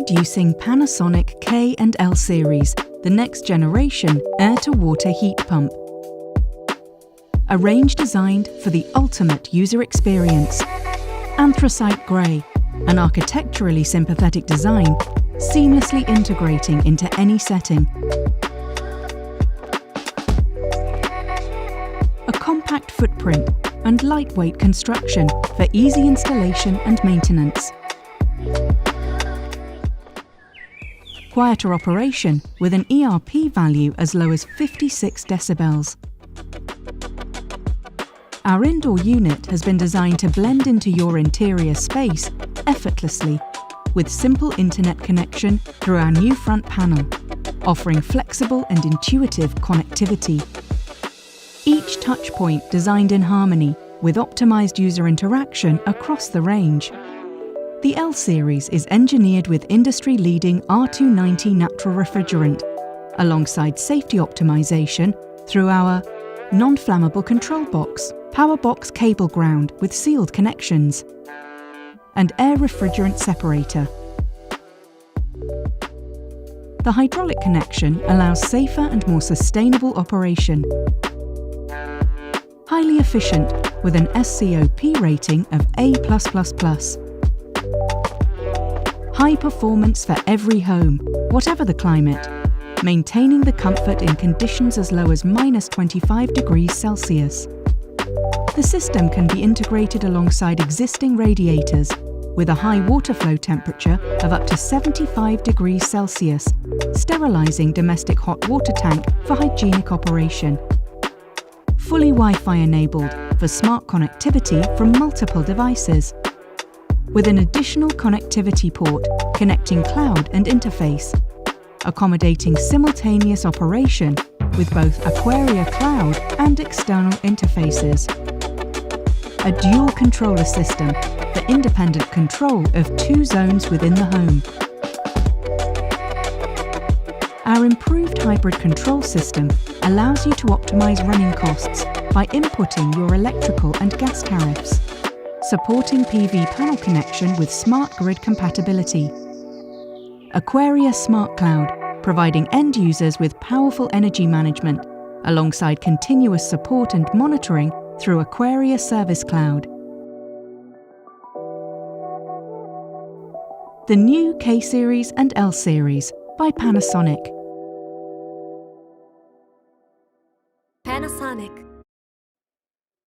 Introducing Panasonic K and L series, the next generation air-to-water heat pump. A range designed for the ultimate user experience. Anthracite grey, an architecturally sympathetic design, seamlessly integrating into any setting. A compact footprint and lightweight construction for easy installation and maintenance. Quieter operation with an ERP value as low as 56 decibels. Our indoor unit has been designed to blend into your interior space effortlessly with simple internet connection through our new front panel, offering flexible and intuitive connectivity. Each touchpoint designed in harmony with optimized user interaction across the range. The L series is engineered with industry-leading R290 natural refrigerant, alongside safety optimization through our non-flammable control box, power box cable ground with sealed connections, and air refrigerant separator. The hydraulic connection allows safer and more sustainable operation. Highly efficient with an SCOP rating of A+++. High performance for every home, whatever the climate, maintaining the comfort in conditions as low as -25 degrees Celsius. The system can be integrated alongside existing radiators with a high water flow temperature of up to 75 degrees Celsius, sterilizing domestic hot water tank for hygienic operation. Fully Wi-Fi enabled for smart connectivity from multiple devices, with an additional connectivity port connecting cloud and interface, accommodating simultaneous operation with both AQUAREA cloud and external interfaces. A dual controller system for independent control of 2 zones within the home. Our improved hybrid control system allows you to optimize running costs by inputting your electrical and gas tariffs, supporting PV panel connection with smart grid compatibility. AQUAREA Smart Cloud, providing end users with powerful energy management, alongside continuous support and monitoring through AQUAREA Service Cloud. The new K series and L series by Panasonic. Panasonic.